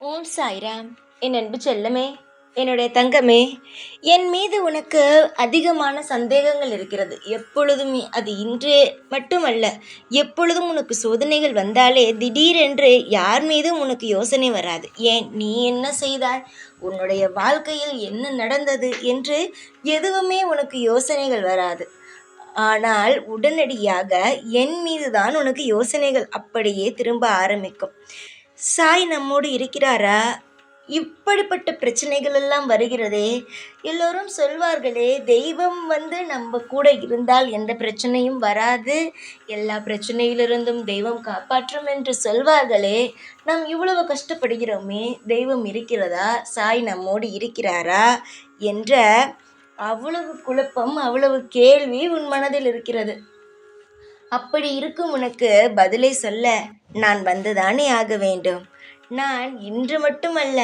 ஓம் சாய்ராம். என் அன்பு செல்லமே, என்னுடைய தங்கமே, என் மீது உனக்கு அதிகமான சந்தேகங்கள் இருக்கிறது. எப்பொழுதும் அது இன்று மட்டுமல்ல, எப்பொழுதும் உனக்கு சோதனைகள் வந்தாலே திடீரென்று யார் மீதும் உனக்கு யோசனை வராது. ஏன், நீ என்ன செய்தாய், உன்னுடைய வாழ்க்கையில் என்ன நடந்தது என்று எதுவுமே உனக்கு யோசனைகள் வராது. ஆனால் உடனடியாக என் மீதுதான் உனக்கு யோசனைகள் அப்படியே திரும்ப ஆரம்பிக்கும். சாய் நம்மோடு இருக்கிறாரா? இப்படிப்பட்ட பிரச்சனைகள் எல்லாம் வருகிறதே. எல்லோரும் சொல்வார்களே, தெய்வம் நம்ம கூட இருந்தால் எந்த பிரச்சனையும் வராது, எல்லா பிரச்சனையிலிருந்தும் தெய்வம் காப்பாற்றும் என்று சொல்வார்களே. நாம் இவ்வளவு கஷ்டப்படுகிறோமே, தெய்வம் இருக்கிறதா, சாய் நம்மோடு இருக்கிறாரா என்ற அவ்வளவு குழப்பம், அவ்வளவு கேள்வி உன் மனதில் இருக்கிறது. அப்படி இருக்கும் உனக்கு பதிலை சொல்ல நான் வந்துதானே ஆக வேண்டும். நான் இன்று மட்டுமல்ல,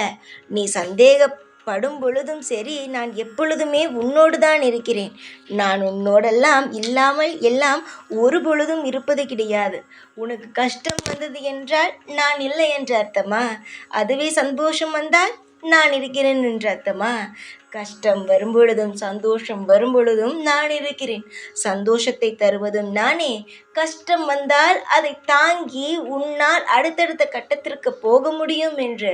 நீ சந்தேகப்படும் பொழுதும் சரி, நான் எப்பொழுதுமே உன்னோடு தான் இருக்கிறேன். நான் உன்னோடெல்லாம் இல்லாமல் எல்லாம் ஒரு பொழுதும் இருப்பது கிடையாது. உனக்கு கஷ்டம் வந்தது என்றால் நான் இல்லை என்று அர்த்தமா? அதுவே சந்தோஷம் வந்தால் நான் இருக்கிறேன் என்று அர்த்தமா? கஷ்டம் வரும்பொழுதும் சந்தோஷம் வரும்பொழுதும் நான் இருக்கிறேன். சந்தோஷத்தை தருவதும் நானே. கஷ்டம் வந்தால் அதை தாங்கி உன்னால் அடுத்தடுத்த கட்டத்திற்கு போக முடியும் என்று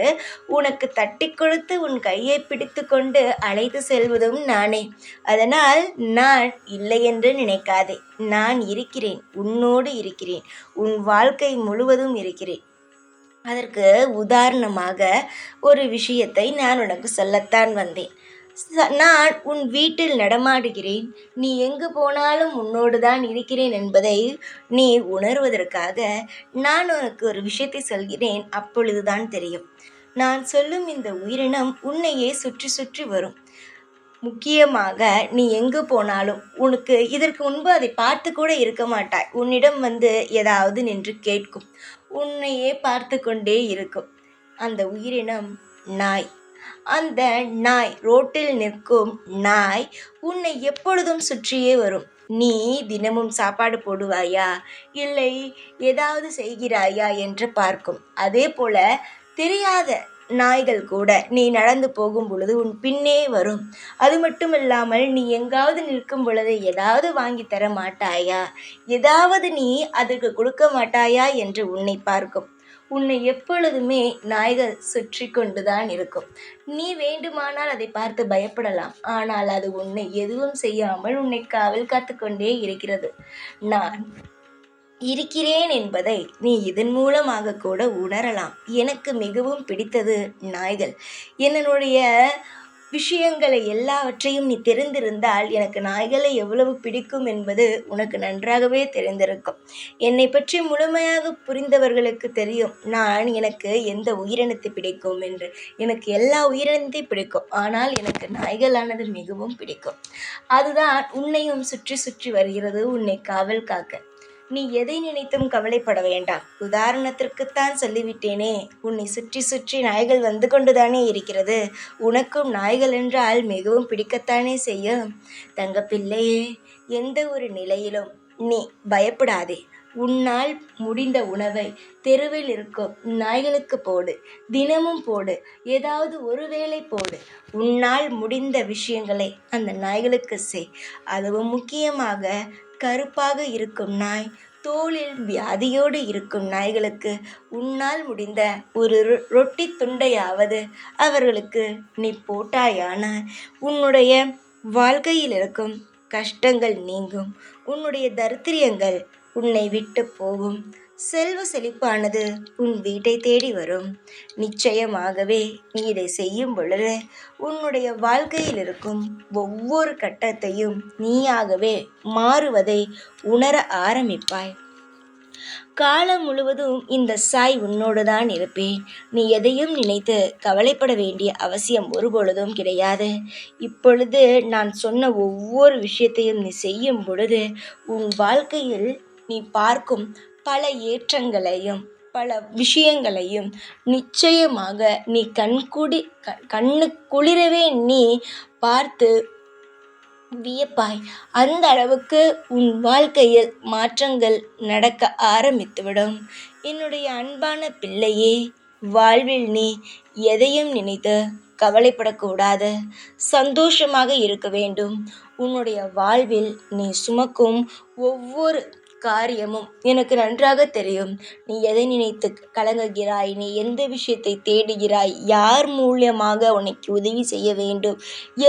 உனக்கு தட்டி கொடுத்து உன் கையை பிடித்து கொண்டு அழைத்து செல்வதும் நானே. அதனால் நான் இல்லை என்று நினைக்காதே. நான் இருக்கிறேன், உன்னோடு இருக்கிறேன், உன் வாழ்க்கை முழுவதும் இருக்கிறேன். அதற்கு உதாரணமாக ஒரு விஷயத்தை நான் உனக்கு சொல்லத்தான் வந்தேன். நான் உன் வீட்டில் நடமாடுகிறேன், நீ எங்கு போனாலும் உன்னோடு தான் இருக்கிறேன் என்பதை நீ உணர்வதற்காக நான் உனக்கு ஒரு விஷயத்தை சொல்கிறேன். அப்பொழுதுதான் தெரியும். நான் சொல்லும் இந்த உயிரினம் உன்னையே சுற்றி சுற்றி வரும். முக்கியமாக நீ எங்கு போனாலும் உனக்கு இதற்கு முன்பு அதை பார்த்து கூட இருக்க மாட்டாய். உன்னிடம் ஏதாவது நின்று கேட்கும், உன்னையே பார்த்து கொண்டே இருக்கும். அந்த உயிரினம் நாய். அந்த நாய், ரோட்டில் நிற்கும் நாய் உன்னை எப்பொழுதும் சுற்றியே வரும். நீ தினமும் சாப்பாடு போடுவாயா, இல்லை ஏதாவது செய்கிறாயா என்று பார்க்கும். அதே போல தெரியாத நாய்கள் கூட நீ நடந்து போகும் பொழுது உன் பின்னே வரும். அது மட்டும் இல்லாமல் நீ எங்காவது நிற்கும் பொழுது ஏதாவது வாங்கி தர மாட்டாயா, ஏதாவது நீ அதற்கு கொடுக்க மாட்டாயா என்று உன்னை பார்க்கும். உன்னை எப்பொழுதுமே நாய்கள் சுற்றி கொண்டுதான் இருக்கும். நீ வேண்டுமானால் அதை பார்த்து பயப்படலாம், ஆனால் அது உன்னை எதுவும் செய்யாமல் உன்னை காவல் காத்து கொண்டே இருக்கிறது. நான் இருக்கிறேன் என்பதை நீ இதன் மூலமாக கூட உணரலாம். எனக்கு மிகவும் பிடித்தது நாய்கள். என்னுடைய விஷயங்களை எல்லாவற்றையும் நீ தெரிந்திருந்தால் எனக்கு நாய்களை எவ்வளவு பிடிக்கும் என்பது உனக்கு நன்றாகவே தெரிந்திருக்கும். என்னை பற்றி முழுமையாக புரிந்தவர்களுக்கு தெரியும் எனக்கு எந்த உயிரினத்தை பிடிக்கும் என்று. எனக்கு எல்லா உயிரினத்தையும் பிடிக்கும், ஆனால் எனக்கு நாய்களானது மிகவும் பிடிக்கும். அதுதான் உன்னையும் சுற்றி சுற்றி வருகிறது, உன்னை காவல் காக்க. நீ எதை நினைத்தும் கவலைப்பட வேண்டாம். உதாரணத்திற்குத்தான் சொல்லிவிட்டேனே, உன்னை சுற்றி சுற்றி நாய்கள் வந்து கொண்டுதானே இருக்கிறது. உனக்கும் நாய்கள் என்றால் மிகவும் பிடிக்கத்தானே செய்யும். தங்கப்பிள்ளையே, எந்த ஒரு நிலையிலும் நீ பயப்படாதே. உன்னால் முடிந்த உணவை தெருவில் இருக்கும் நாய்களுக்கு போடு, தினமும் போடு, ஏதாவது ஒரு வேளை போடு. உன்னால் முடிந்த விஷயங்களை அந்த நாய்களுக்கு செய். அதுவும் முக்கியமாக கருப்பாக இருக்கும் நாய், தோலில் வியாதியோடு இருக்கும் நாய்களுக்கு உன்னால் முடிந்த ஒரு ரொட்டி துண்டையாவது அவர்களுக்கு நீ போட்டாயான உன்னுடைய வாழ்க்கையில் இருக்கும் கஷ்டங்கள் நீங்கும். உன்னுடைய தரித்திரியங்கள் உன்னை விட்டு போகும். செல்வ செழிப்பானது உன் வீட்டை தேடி வரும். நிச்சயமாகவே நீ இதை செய்யும் பொழுது உன்னுடைய வாழ்க்கையில் இருக்கும் ஒவ்வொரு கட்டத்தையும் நீயாகவே மாறுவதை உணர ஆரம்பிப்பாய். காலம் முழுவதும் இந்த சாய் உன்னோடு தான் இருப்பேன். நீ எதையும் நினைத்து கவலைப்பட வேண்டிய அவசியம் ஒருபொழுதும் கிடையாது. இப்பொழுது நான் சொன்ன ஒவ்வொரு விஷயத்தையும் நீ செய்யும் பொழுது உன் வாழ்க்கையில் நீ பார்க்கும் பல ஏற்றங்களையும் பல விஷயங்களையும் நிச்சயமாக நீ கண்ணு குளிரவே நீ பார்த்து வியப்பாய். அந்த அளவுக்கு உன் வாழ்க்கையில் மாற்றங்கள் நடக்க ஆரம்பித்துவிடும். என்னுடைய அன்பான பிள்ளையே, வாழ்வில் நீ எதையும் நினைத்து கவலைப்படக்கூடாது. சந்தோஷமாக இருக்க வேண்டும். உன்னுடைய வாழ்வில் நீ சுமக்கும் ஒவ்வொரு காரியமும் எனக்கு நன்றாக தெரியும். நீ எதை நினைத்து கலங்குகிறாய், நீ எந்த விஷயத்தை தேடுகிறாய், யார் மூலியமாக உனக்கு உதவி செய்ய வேண்டும்,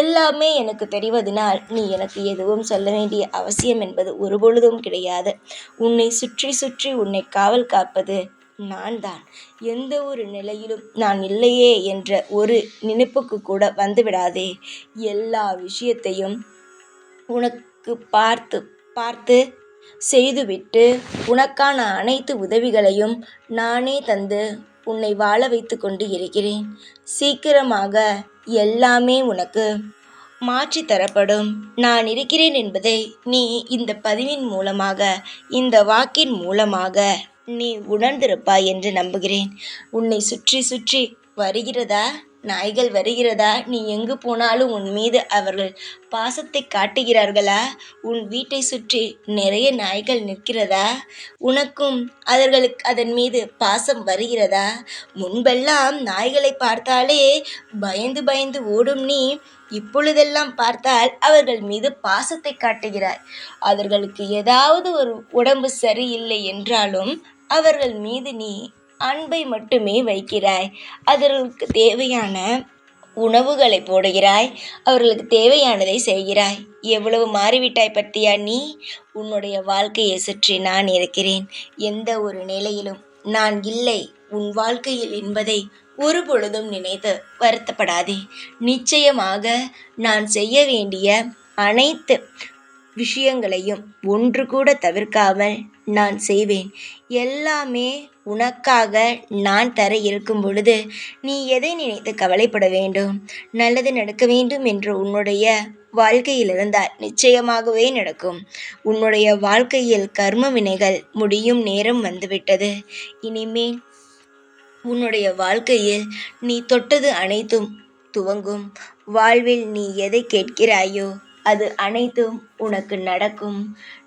எல்லாமே எனக்கு தெரிவதனால் நீ எனக்கு எதுவும் சொல்ல வேண்டிய அவசியம் என்பது ஒருபொழுதும் கிடையாது. உன்னை சுற்றி சுற்றி உன்னை காவல் காப்பது நான் தான். எந்த ஒரு நிலையிலும் நான் இல்லையே என்ற ஒரு நினைப்புக்கு கூட வந்துவிடாதே. எல்லா விஷயத்தையும் உனக்கு பார்த்து பார்த்து செய்துவிட்டு உனக்கான அனைத்து உதவிகளையும் நானே தந்து உன்னை வாழ வைத்து கொண்டு இருக்கிறேன். சீக்கிரமாக எல்லாமே உனக்கு மாற்றி தரப்படும். நான் இருக்கிறேன் என்பதை நீ இந்த பதிவின் மூலமாக, இந்த வாக்கின் மூலமாக நீ உணர்ந்திருப்பாய் என்று நம்புகிறேன். உன்னை சுற்றி சுற்றி வருகிறதா நாய்கள் வருகிறதா? நீ எங்கு போனாலும் உன் மீது அவர்கள் பாசத்தை காட்டுகிறார்களா? உன் வீட்டை சுற்றி நிறைய நாய்கள் நிற்கிறதா? உனக்கும் அவர்களுக்கு அதன் மீது பாசம் வருகிறதா? முன்பெல்லாம் நாய்களை பார்த்தாலே பயந்து பயந்து ஓடும் நீ, இப்பொழுதெல்லாம் பார்த்தால் அவர்கள் மீது பாசத்தை காட்டுகிறாய். அவர்களுக்கு ஏதாவது ஒரு உடம்பு சரியில்லை என்றாலும் அவர்கள் மீது நீ அன்பை மட்டுமே வைக்கிறாய். அவர்களுக்கு தேவையான உணவுகளை போடுகிறாய். அவர்களுக்கு தேவையானதை செய்கிறாய். எவ்வளவு மாறிவிட்டாய் பத்தியா நீ? உன்னுடைய வாழ்க்கையை சுற்றி நான் இருக்கிறேன். எந்த ஒரு நிலையிலும் நான் இல்லை உன் வாழ்க்கையில் என்பதை ஒரு பொழுதும் நினைத்து வருத்தப்படாதே. நிச்சயமாக நான் செய்ய வேண்டிய அனைத்து விஷயங்களையும் ஒன்று கூட தவிர்க்காமல் நான் செய்வேன். எல்லாமே உனக்காக நான் தர இருக்கும் பொழுது நீ எதை நினைத்து கவலைப்பட வேண்டும்? நல்லது நடக்க வேண்டும் என்று உன்னுடைய வாழ்க்கையில் இருந்தால் நிச்சயமாகவே நடக்கும். உன்னுடைய வாழ்க்கையில் கர்ம வினைகள் முடியும் நேரம் வந்துவிட்டது. இனிமேல் உன்னுடைய வாழ்க்கையில் நீ தொட்டது அனைத்தும் துவங்கும். வாழ்வில் நீ எதை கேட்கிறாயோ அது அனைத்தும் உனக்கு நடக்கும்.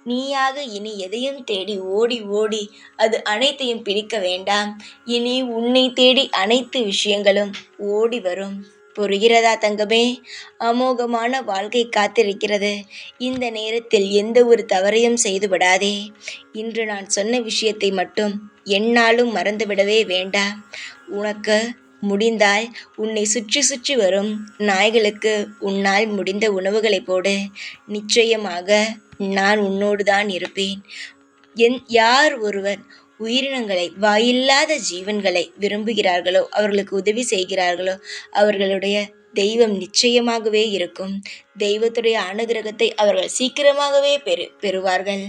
நீயாக இனி எதையும் தேடி ஓடி ஓடி அது அனைத்தையும் பிடிக்க வேண்டாம். இனி உன்னை தேடி அனைத்து விஷயங்களும் ஓடி வரும். புரிகிறதா தங்கமே? அமோகமான வாழ்க்கை காத்திருக்கிறது. இந்த நேரத்தில் எந்த ஒரு தவறையும் செய்து விடாதே. இன்று நான் சொன்ன விஷயத்தை மட்டும் எந்நாளும் மறந்துவிடவே வேண்டாம். உனக்கு முடிந்தால் உன்னை சுற்றி சுற்றி வரும் நாய்களுக்கு உன்னால் முடிந்த உணவுகளை போடு. நிச்சயமாக நான் உன்னோடு தான் இருப்பேன். யார் ஒருவர் உயிரினங்களை, வாயில்லாத ஜீவன்களை விரும்புகிறார்களோ, அவர்களுக்கு உதவி செய்கிறார்களோ, அவர்களுடைய தெய்வம் நிச்சயமாகவே இருக்கும். தெய்வத்துடைய அனுகிரகத்தை அவர்கள் சீக்கிரமாகவே பெறுவார்கள்.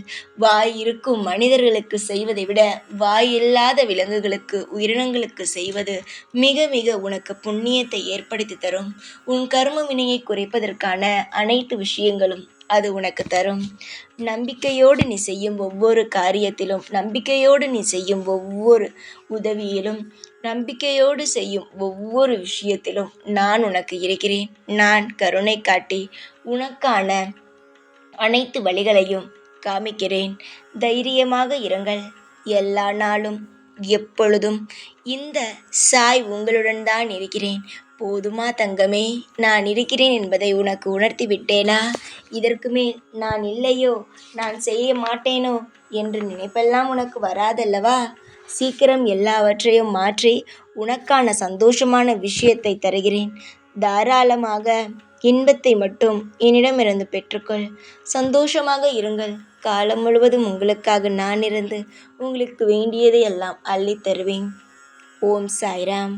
வாய் இருக்கும் மனிதர்களுக்கு செய்வதை விட வாய் இல்லாத விலங்குகளுக்கு, உயிரினங்களுக்கு செய்வது மிக மிக உனக்கு புண்ணியத்தை ஏற்படுத்தி தரும். உன் கர்ம வினையை குறைப்பதற்கான அனைத்து விஷயங்களும் அது உனக்கு தரும். நம்பிக்கையோடு நீ செய்யும் ஒவ்வொரு காரியத்திலும், நம்பிக்கையோடு நீ செய்யும் ஒவ்வொரு உதவியிலும், நம்பிக்கையோடு செய்யும் ஒவ்வொரு விஷயத்திலும் நான் உனக்கு இருக்கிறேன். நான் கருணை காட்டி உனக்கான அனைத்து வழிகளையும் காமிக்கிறேன். தைரியமாக இருங்கள். எல்லா நாளும் எப்பொழுதும் இந்த சாய் உங்களுடன் தான் இருக்கிறேன். போதுமா தங்கமே? நான் இருக்கிறேன் என்பதை உனக்கு உணர்த்தி விட்டேனா? இதற்கு மேல் நான் இல்லையோ, நான் செய்ய மாட்டேனோ என்று நினைப்பெல்லாம் உனக்கு வராதல்லவா? சீக்கிரம் எல்லாவற்றையும் மாற்றி உனக்கான சந்தோஷமான விஷயத்தை தருகிறேன். தாராளமாக இன்பத்தை மட்டும் என்னிடமிருந்து பெற்றுக்கொள். சந்தோஷமாக இருங்கள். காலம் முழுவதும் உங்களுக்காக நான் இருந்து உங்களுக்கு வேண்டியதை எல்லாம் அள்ளித் தருவேன். ஓம் சாய்ராம்.